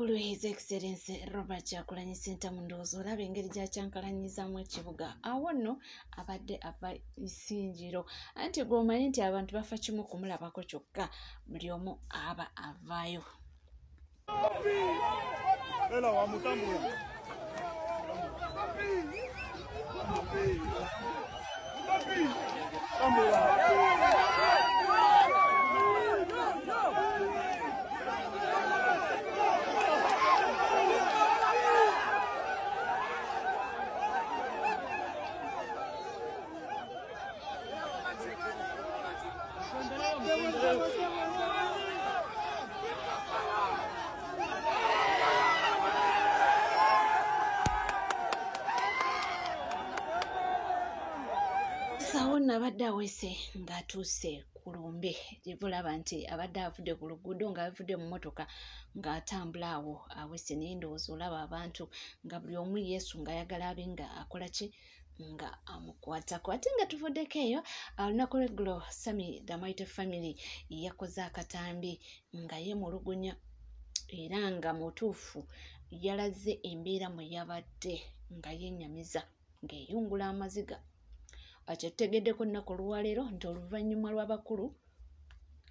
Omukulu His Excellency Robert Kyagulanyi Ssentamu ndowooza olaba engeri gy'akyankalanyizaamu ekibuga. Awo nno abadde ava Isinjiro anti gw'omanyi nti abantu bafa kimu kumulabako kyokka buli omu aba avaayo. Sawo nabadde aweese ng'atuuse ku lumbe gye bulaba nti abadde avudde ku luguudo ng'avudde mu mmotoka ng'atambula awo aweese naye ndowooza olaba abantu nga buli omu Yesu ng'ayagala abe nga akola ki nga amukwatako. Ate nga tuvuddeko eyo olunaku lw'eggulo Sammy the Mighty Family yakoze akatambi nga yeemulugunya era nga mu tuufu yalaze embeera mwe yabadde nga yennyamiza ng'eyungula amaziga. Akyetutegeddeko nnaku olwaleero nti oluvannyuma lw'abakulu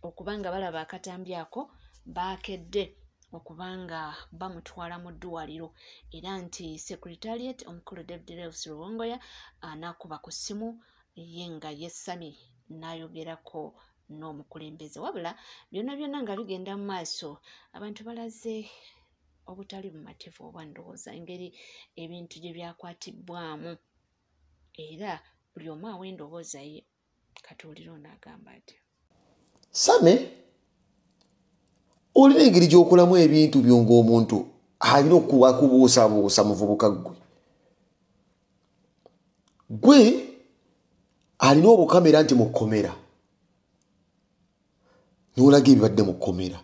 okubanga balaba akatambi ako baakedde okubanga bamutwala mu ddwaliro era nti Secretariat omukulu David Lewis Luwongoya anakuba ku ssimu ye nga ye Sammy n'ayogerako n'omukulembeze. Wabula byonna byonna nga bigenda mu maaso abantu balaze obutali bumativu oba ndowooza engeri ebintu gye byakwatibbwamu era buli omu awa endowooza ye. Katuulire onaagamba ati Sammy olina engeri gy'okolamu ebintu byo ng'omuntu alina okubuusabuusa muvubuka gwe alina obukamera nti mu kkomera n'olaga ebibadde mu kkomera.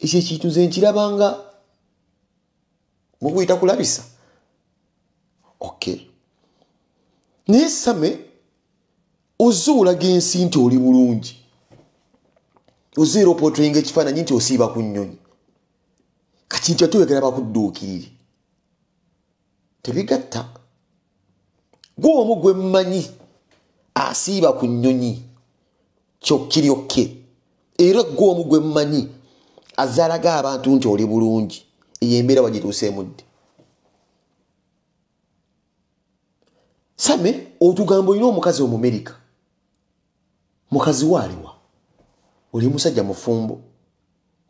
Ekyo ekintu nze nkirabanga mukuyita kulabisa. Okay. Naye Sammy ozze olaga ensi nti oli bulungi, ozze era opootrenga ekifaananyi nti osiiba ku nnyonyi. Kati nti atoyagala bakudduukirire tebigatta. Gwe omu gwe mmanyi asiiba ku nnyonyi kyokiryokke era gwe omu gwe mmanyi azze alaga abantu nti oli bulungi. Eyo embeera bagituuseemu ddi? Sammy otugamba olina omukazi Omumerika, mukazi waaliwa? Oli musajja mufumbo,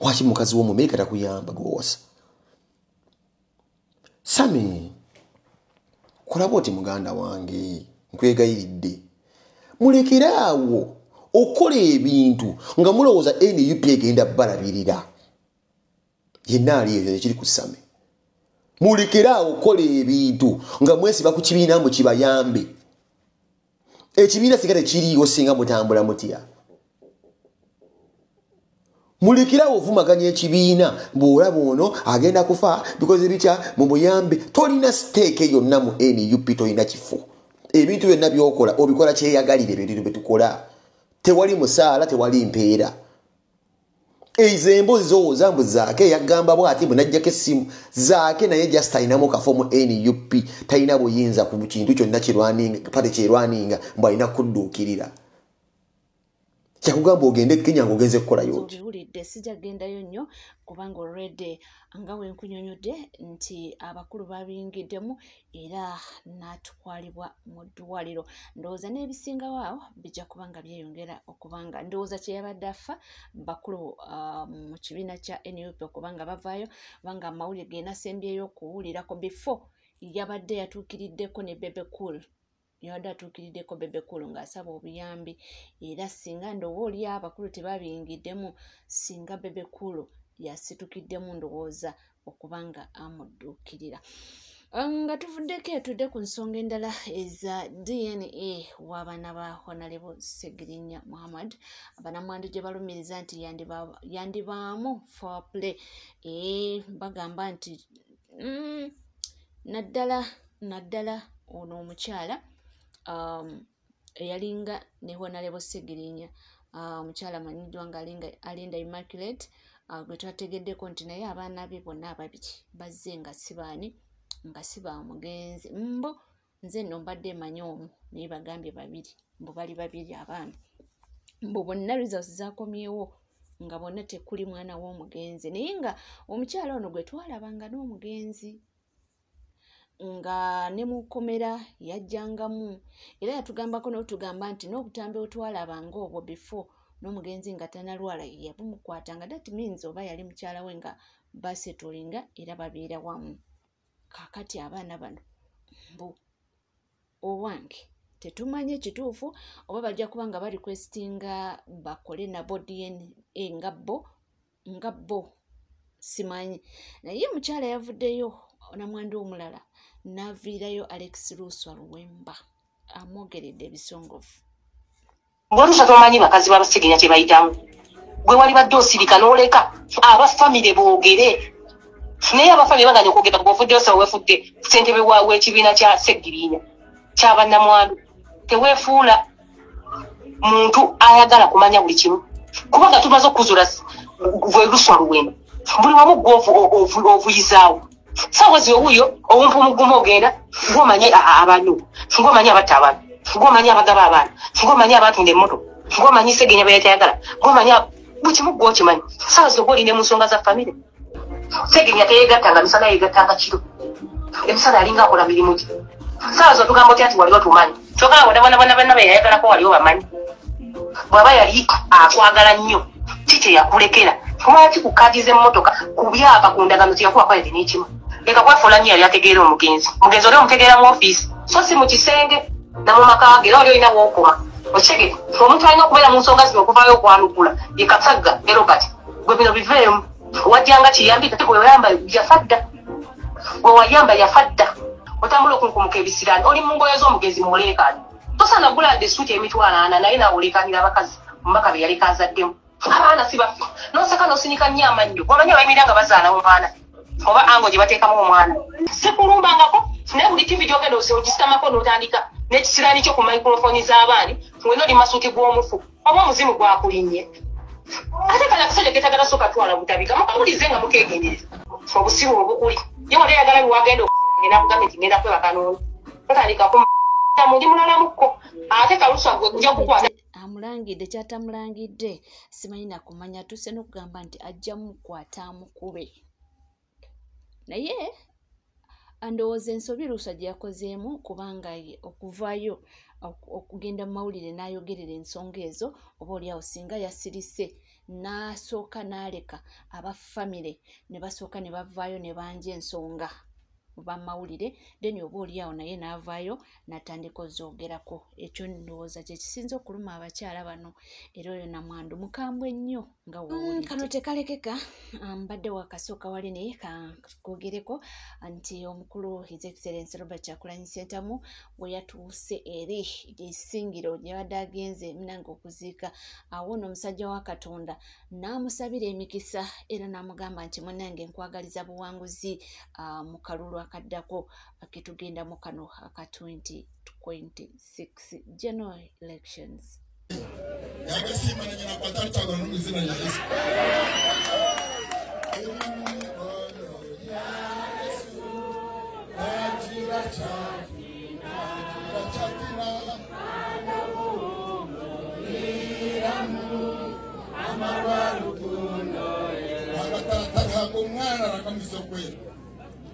waki mukazi w'Omumerika takuyamba gwewasa? Sammy kola bw'oti muganda wange, nkwegayiridde mulekere awo okola ebintu nga mulowooza NUP egenda balabirira. Yenna ali eyo ekiri ku Sammy. Mulekere awo okola ebintu nga mwesiba ku kibiina mbu kibayambe. Ekibiina sigale kiriiwo singa mutambula mutya. Mulekere awo ovumaganya ekibiina bw'olaba ono agenda kufa bikoze bitya mu muyambe. Tolina siteeke yonna mu NUP, tolina kifo. Ebintu byonna by'okola obikola kyeyagalire ebintu bye tukola. Tewali musaala, tewali mpeera. Ezo emboozi zowooza mbu Zaake yagamba bw'ati bwe n'ajjako essimu. Zaake naye just alinamu kafo mu NUP, talina buyinza ku kintu kyonna pate kyerwaninga mbu alina kudduukirira. Kyakugamba ogende Kenya ng'ogenze kukolayo ki? Biwulidde sijja kugendayo nnyo kubanga already nga we nkunyonyodde nti abakulu babiyingiddemu era n'atwalibwa mu ddwaliro. Ndowooza n'ebisingawo awo bijja kuba nga byeyongera okubanga ndowooza kye yabadde afa bakulu mu kibiina kya NUP okubanga bavaayo kubanga amawulire ge nasembyeyo okuwulirako before yabadde yatuukiriddeko ne Bebe Cool. Yabadde atuukiriddeko Bebe Cool ng'asaba obuyambi era singa ndowooza oli abakulu tebabiyingiddemu singa Bebe Cool yasitukiddemu ndowooza okubanga amudduukirira. Nga tuvuddeko etudde ku nsonga endala eza DNA w'abaana ba Honorable Ssegirinya Muhammad. Bannamwandu gye balumiriza nti yandibaamu foul play. Bagamba nti naddala ono omukyala eyalinga ne Honorable Ssegirinya omukyala amanyiddwa nga Alinda Immaculate gwe twategeddeko nti naye abaana be bonna ababiri bazze nga sibaani nga siba mugenzi mbo nze nno mbadde manyi omu naye bagambye babiri mbu bali babiri abaana mbu bonna results zakomyewo nga bonna tekuli mwana w'omugenzi naye nga omukyala ono gwe twalabanga n'omugenzi nga ne mu kkomera yajjangamu era yatugambako n'otugamba nti n'obutambi otwalabanga obwo before n'omugenzi nga tanalwala yabumukwatanga that means oba yali mukyala we nga basetolinga era babeera wamu kakati abaana bano mbu owange tetumanye ekituufu oba bajja kuba nga barequestinga bakole nabo DNA nga bo simanyi naye mukyala yavuddeyo namwandu omulala n'aviirayo Alex Luswa Luwemba amwogeredde ebisongovu ng'oluusa tomanyi bakazi b'abasegenya kye bayitamu gwe wali badde osirika n'oleka abafamire boogere naye abafamire baganya okwogera bw'ofuddeyo sa weefudde ssentebe w'ekibiina kya Seggirinya ky'abannamwandu teweefuula muntu ayagala kumanya buli kimu kubanga tumaze okuzuula gwe Luswa Luwemba buli wamu gw'ovuyizaawo saawa ziwuyo owumpa omugumu ogenda ng'omanyi abantu ng'omanyi abatta abantu ng'omanyi abagaba abaana ng'omanyi abatunda emmotoka ng'omanyi Seggenya bye yatayagala ng'omanyi buli kimu gw'okimanyi saawa zino gw'olinda mu nsonga za famire Seggenya teyeegattanga misana yeegattanga kiro emisana alinga akola mirimu gye saawa zo tugamba otya nti waliwo tumanyi kyokka wadabona be yayagalako waliwo bamanyi bw'aba yali akwagala nnyo kiki yakulekera lwaki kukaatiza emmotoka ku byapa ku ndagano teyakuwako yadde n'ekimu leka kwafuula nnyo yali ategeera omugenzi oli omutegeera mu ofiisi so si mu kisenge namu maka ge era oli olina wookoma okigere omuntu alina okubeera mu nsonga zino okuvaayo okwanukula ye Kasagga ne Robert gwe bino biveemu wajjanga kiyambi kati gwe wayamba yafadda gwe wayamba yafadda otambula okunkumuka ebisiraani oli mu ngoye z'omugenzi mu oleekaani tosaana guladde suuti emitwalo 4 naye naawoleekanira abakazi omubaka be yali kazaddemu abaana si bafu n'oseka n'osinika nnyo amannyo omanyi abayimirira nga bazaala omwana oba ango gye bateekamu omwana sikulumbangako naye buli tivi gyogenda ogisamako n'otandika n'ekisiraani kyo ku microphone z'abaani wena oli masuuti gw'omufu oba omuzimu gwakulinnye ate kala akasajja ketagala soka twala butabika mukamulize nga mukeegendereza obusibu obukuli ye wali ayagala biwagenda okugenda kugamba nti ngenda kwebaka n'ono totandika mundi mulalامukko ate kalusa gwe kujja kukwata amulangidde kyatamulangidde simanyi nakumanya tuse n'okugamba nti ajja mukwata amukube naye andowooza ensobi Luswa gye yakozeemu kubanga okuvaayo okugenda mu mawulire n'ayogerera ensonga ezo oba oliawo singa yasirise n'asooka n'aleka abafamire ne basooka ne bavaayo ne banja ensonga bamawulire then oba oliawo naye n'avaayo n'atandika ozoogerako ekyo ndowooza kye kisinza okuluma abakyala bano era oyo namwandu mukambwe ennyo nga woowulidde kano tekalekeka mbadde wakasooka wali naye kakwogereko nti omukulu His Excellency Robert Kyagulanyi Ssentamu bwe yatuuse eri essingiro gye badde agenze munange okuziika awo n'omusajja wa Katonda n'amusabira emikisa era n'amugamba nti munange nkwagaliza buwanguzi mu kalulu akaddako ketugendamu kano aka 2026 general elections.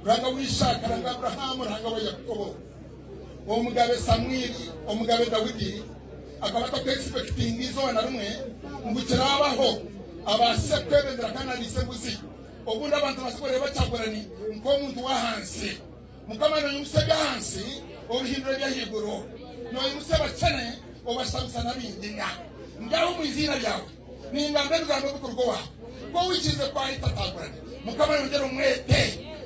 Ranga wishaka ranga Abrahamu ranga wa Yakobo omugabe Samweli omugabe Dawidi akabata ku expecting izo na rumwe ngukirabaho abasekwebe ndakana lisebuzi obunda abantu basikore bacagurani nko muntu wa hansi mukama no yumsega hansi obihindura bya higuro no yumseba cyane obashamsa nabindinga ngaho mu izina ryawe ninga mbere bukurwa ko wikize kwa itatagurani mukama yongera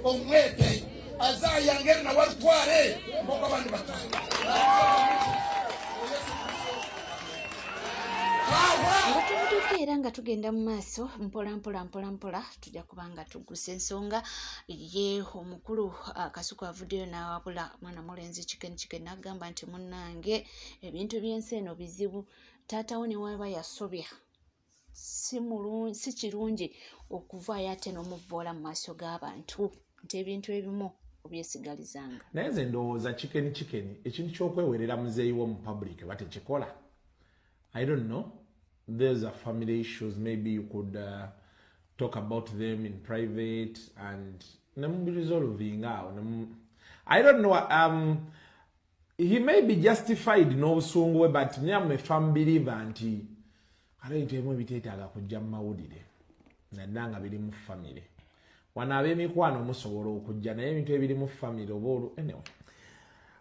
umwete azayangere na warutware mboko abandi batanga era nga tugenda mu maaso mpola tujja kubanga tugguse ensonga ye omukulu Kasuku avuddeyo n'awabula mwana mulenzi chicken n'agamba nti munnange ebintu by'ensi eno bizibu taatawo ne waba yasobya si kirungi okuvaayo ate n'omuvoola mu maaso g'abantu nti ebintu ebimu obyesigalizanga. Naye nze ndowooza chicken ekintu ky'okwewerera muzeeyi wo mu public batekikola. I don't know. There's a family issues. Maybe you could talk about them in private and resolving out. I don't know. He may be justified no sungwe, but me I'm a firm believer anti. I don't know if it's a kujja mawulire. Nadanga biri mu family. Wanabe mikwano musobola okujja naye ebintu ebiri mu family obolu. Anyway,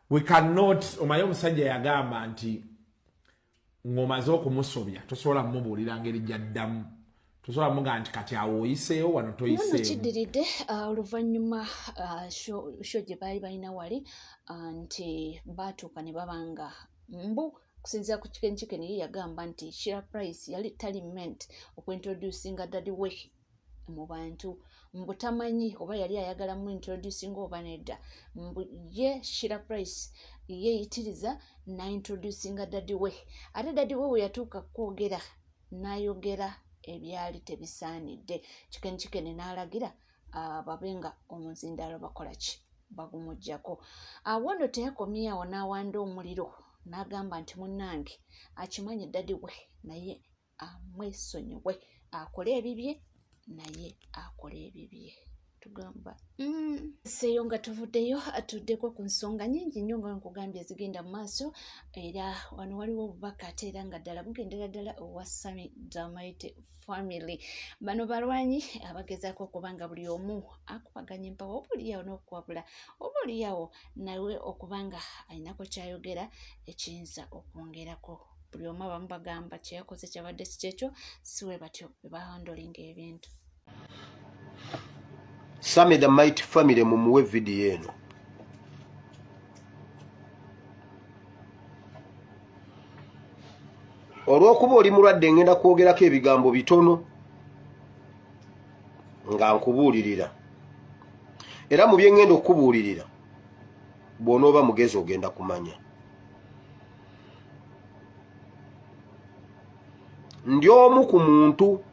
we cannot. Omayo musajja yagamba anti ngomaze okumusobya tosobola mumubuulira ngeri gyaddamu. Tosobola muga nti kati awo oyiseewo wano toyiseewo. Muno kiddiridde oluvannyuma sho gye baali balina wali nti baatuuka ne babanga mbu kusinziira ku chicken ye yagamba nti share price yali tali meant okuintroducinga daddy we mu bantu mbu tamanyi oba yali ayagala mu introducing oba nedda mbu ye share price yeeyitiriza na introducinga daddy we ate daddy we yatuuka kwogera n'ayogera ebyali tebisaanidde chicken n'alagira babenga omuzindaalo bakola ki bagumujjako. Awo nno teyakomye awo n'awanda omuliro n'agamba nti munnange akimanyi daddy we naye amwesonyiwe akole ebibye naye akole ebibye. Tugamba seeyo nga tuvuddeyo atuddeko ku nsonga nyingi nnyo nga nkugambye zigenda mu maaso era wano waliwo obubaka ate era nga ddala bugendera ddala owa Sammy Damaite family. Bano balwanyi abagezaako okubanga buli omu akubaganya empawa obuliyawo n'okuwabula obuliyawo nawe okubanga alinako kyayogera ekiyinza okwongerako. Buli omu abamu bagamba kyeyakoze kyabadde si kyekyo siwe batyo bwe bahandolinga ebintu. Sammy Damaite family mumuwe video eno. Olw'okuba oli mulwadde ngenda kwogerako ebigambo bitono nga nkubuulirira. Era mu bye ngenda okubuulirira bw'onooba mugezi ogenda kumanya. Ndi omu ku muntu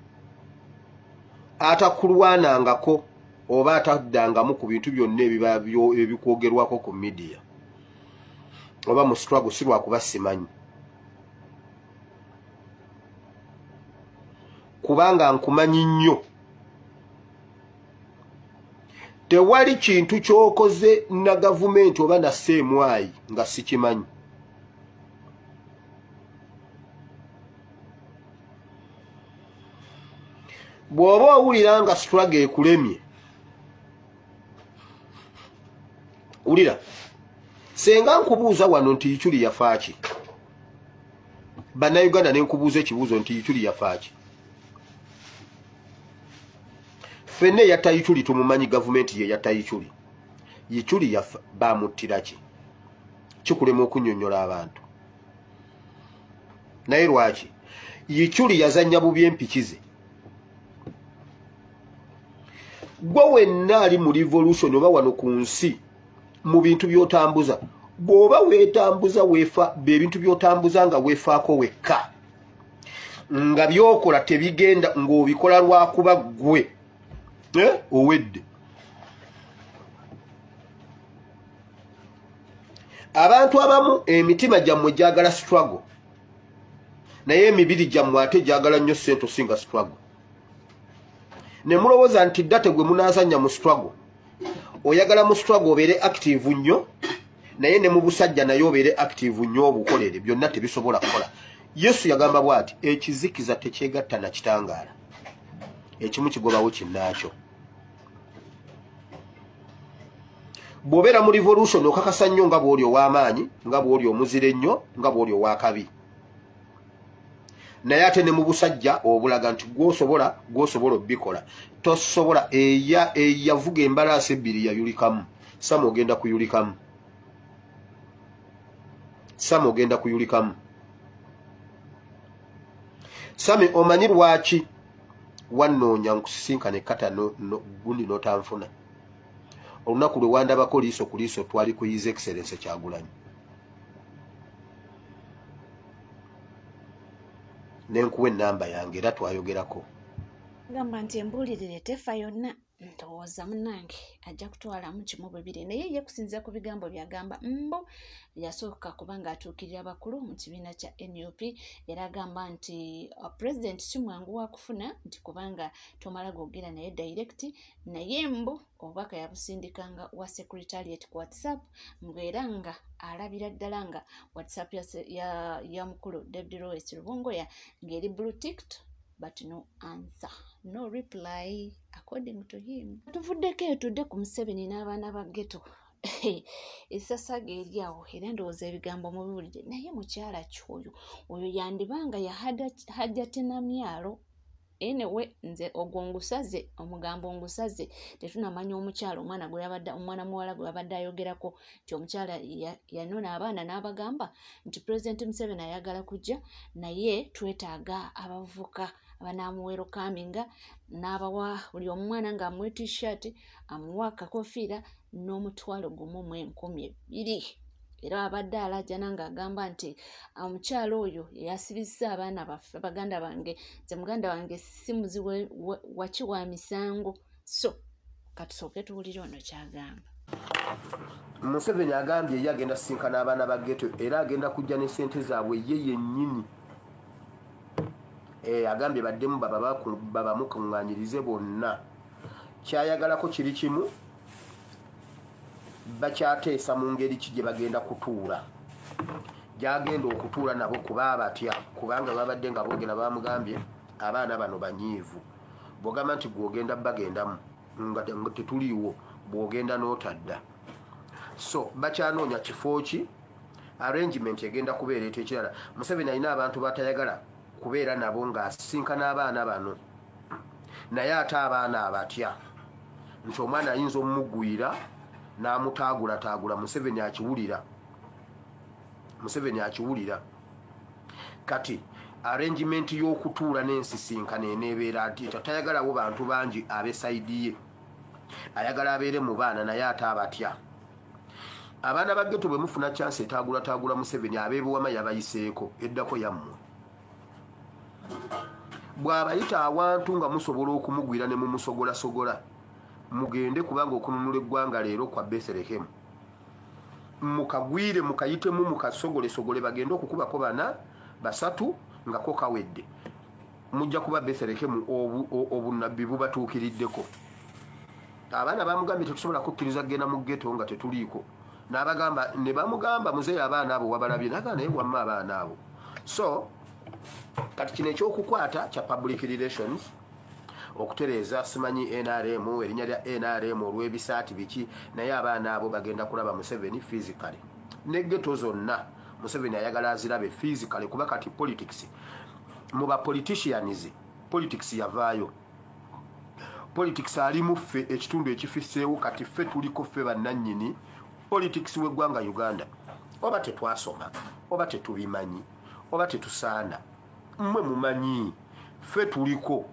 atakulwanangako oba ataddangamu ku bintu byonna ebikwogerwako ku media oba mu struggle si lwakuba simanyi. Kubanga nkumanyi nnyo. Tewali kintu ky'okoze na gavumenti oba na seemwayi nga sikimanyi. Bw'oba owulira nga struggle ekulemye, ulira senga nkubuuza wano nti Ichuli yafaaki. Bannayuganda ne nkubuuza ekibuuzo nti Ichuli yafaaki. Ffenna eyatta Ichuli tumumanyi gavumenti ye yatta Ichuli. Ichuli yafa baamuttira ki? Kikulema okunnyonnyola abantu. Naye lwaki? Ichuli yazannya bubi empiki ze. Gwe wenna ali mu revolution oba wano ku nsi mu bintu by'otambuza bw'oba weetambuza weefa ebintu by'otambuza nga weefaako wekka nga byokola tebigenda ng'obikola lwakuba ggwe owedde. Abantu abamu emitima gyammwe gyagala struggle naye emibiri gyammwe ate gyagala nnyo ssente osinga struggle. Ne mulowooza nti ddate gwe munaazannya mu struggle oyagala mu struggle obeere active nnyo naye ne mu busajja naye obeere active nnyo obukolere byonna tebisobola kukola. Yesu yagamba bw'ati ekizikiza tekyegatta na kitangaala ekimu kigobawo kinnaakyo. Bw'obeera mu revolution okakasa nnyo nga bw'oli ow'amaanyi nga bw'oli omuzira ennyo nga bw'oli ow'akabi naye ate ne mu busajja obulaga nti gwosobola obikola. Tosobola eyavuga embalaasi ebbiri yayulikamu. Sama ogenda kuyulikamu. Sami omanyi lwaki wannoonya nkusisinkane kata gundi n'otanfuna. Olunaku lwe wandabako liiso ku liiso twali ku His Excellency Kyagulanyi. nenkuwa enamba yange era twayogerako. Gamba nti embulirire tefa yonna ndowooza munnange ajja kutwalamu kimu bibiri naye ye kusinziira ku bigambo byagamba mbo yasooka kubanga atuukirira abakulu mu kibiina kya NUP era agamba nti pulezidenti si mwangu wa kufuna nti kubanga tomala googera naye direct naye mbo obubaka yabusindikanga wa secretariat ku WhatsApp ng'era nga alabira ddala nga WhatsApp ya mukulu David Lois Rubongoya ng'eri blue ticked but no answer, no reply according to him. Tuvuddeko etudde ku Museveni n'abaana ba ghetto. Esasa geri awo era ndowooza ebigambo mu biwulire naye mukyala kyoyo oyo yandibanga Hajjati Namyalo. Anyway, nze ogwo ngusaze omugambo ngusaze tetunamanya omukyala omwana muwala gwe yabadde ayogerako nti omukyala yanona abaana n'abagamba nti President Museveni ayagala kujja naye twetaaga abavuka abanaamuwero kaminga n'abawa buli omwana ng'amuwa t-shirt amuwa akakofiira n'omutwalo gumu mu 2,000 era abadde alajjana ng'agamba nti omukyala oyo yasibisa abaana baffe baganda bange nze muganda wange si muzi waki wa misango. So katusooke tuwulire ono kyagamba. Museveni agambye ye agenda sinkana abaana ba ghetto era agenda kujja ne ssente zaabwe ye yennyini. Agambye baddemu babamukuŋŋaanyirize bonna. Kyayagalako kiri kimu bakyateesa mu ngeri ki gye bagenda kutuula. Gyagenda okutuula nabo kuba batya kubanga babadde nga boogera bamugambye abaana bano banyiivu. Bw'ogamba nti gw'ogenda bagendamu nga tetuliiwo bw'ogenda n'otadda. So bakyanoonya kifo ki arrangement egenda kubeera ekirala. Museveni alina abantu batayagala kubeera nabo ng'asinkana abaana bano naye ate abaana abatya nti omwana ayinza omumugwira n'amutaagulataagula. Museveni akiwulira kati arrangement y'okutuula n'ensisinkana eneebeera nti tayagalawo bantu bangi ab'esayidi ye ayagala abeere mu baana naye ate abatya. Abaana ba ghetto bwe mufuna chance etaagulataagula Museveni abeebuwama yabayiseeko eddako yammwe. Bw'abayita awantu nga musobola okumugwira ne mumusogola mugende kubanga okununula eggwanga leero kwa Bethlehem mukagwire mukayitemu mukasogolesogole bagende okukubako 4 3 nga ko kawedde mujja kuba Bethlehem obunabbi bubatuukiriddeko. Abaana bamugambye tetusobola kukkiriza kugenda mu ghetto nga tetuliiko n'abagamba ne bamugamba muzeeyi abaana abo wabalabye naga naye wamma abaana abo. So kati kino ekyokukwata kya public relations okutereeza simanyi NRM erinnya lya NRM olw'ebisaati biki naye abaana abo bagenda kulaba Museveni physically ne ghetto zonna Museveni ayagala azirabe physically kuba kati politics mu ba politicians politics yavaayo. Politics ali mu ffe ekitundu ekifisseewo kati ffe tuliko ffe bannannyini politics w'eggwanga Uganda oba tetwasoma oba tetubimanyi oba tetusaana mmwe mumanyi ffe tuliko.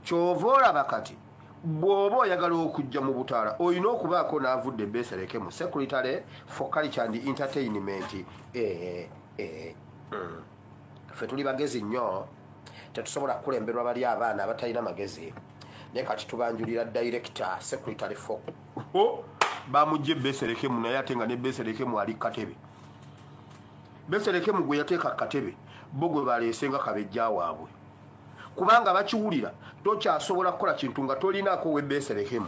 Kyova olaba kati bw'oba oyagala okujja mu butaala olina okubaako n'avudde Bethlehem Secretary for Culture and Entertainment. Ffe tuli bagezi nnyo tetusobola kulemberwa bali abaana abatalina magezi naye kati tubanjulira director Secretary for bamujje Bethlehem naye ate nga ne Bethlehem ali katebe. Bethlehem gwe yateeka katebe bo gwe baleesenga kabejja waabwe kubanga bakiwulira tokyasobola kukola kintu nga tolinaako we Bethlehem.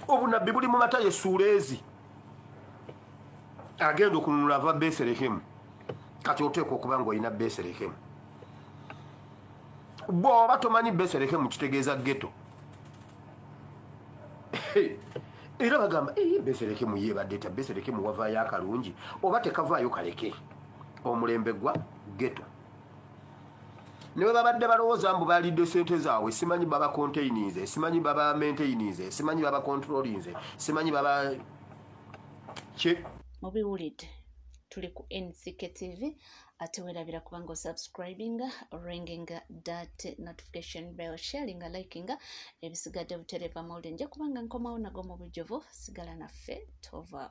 Obunabbi buli mu mata Yesuleezi agenda okununula ava Bethlehem kati oteeka okuba nga olina Bethlehem. Bw'oba tomanyi Bethlehem kitegeeza ghetto era bagamba Bethlehem yeebadde ta Bethlehem wavaayo akalungi oba tekavaayo kaleke omulembe gwa ghetto. Ne bwe babadde balowooza mbu balidde ssente zaabwe simanyi baba containers simanyi baba maintainers simanyi baba controllings simanyi baba mubiwulidde tuli ku NCK TV ate weerabira kubanga osubscribing ringing that notification bell sharing liking ebisigadde butereeva mawulire nja kubanga nkomawo nago mu bujjovu sigala naffe tova.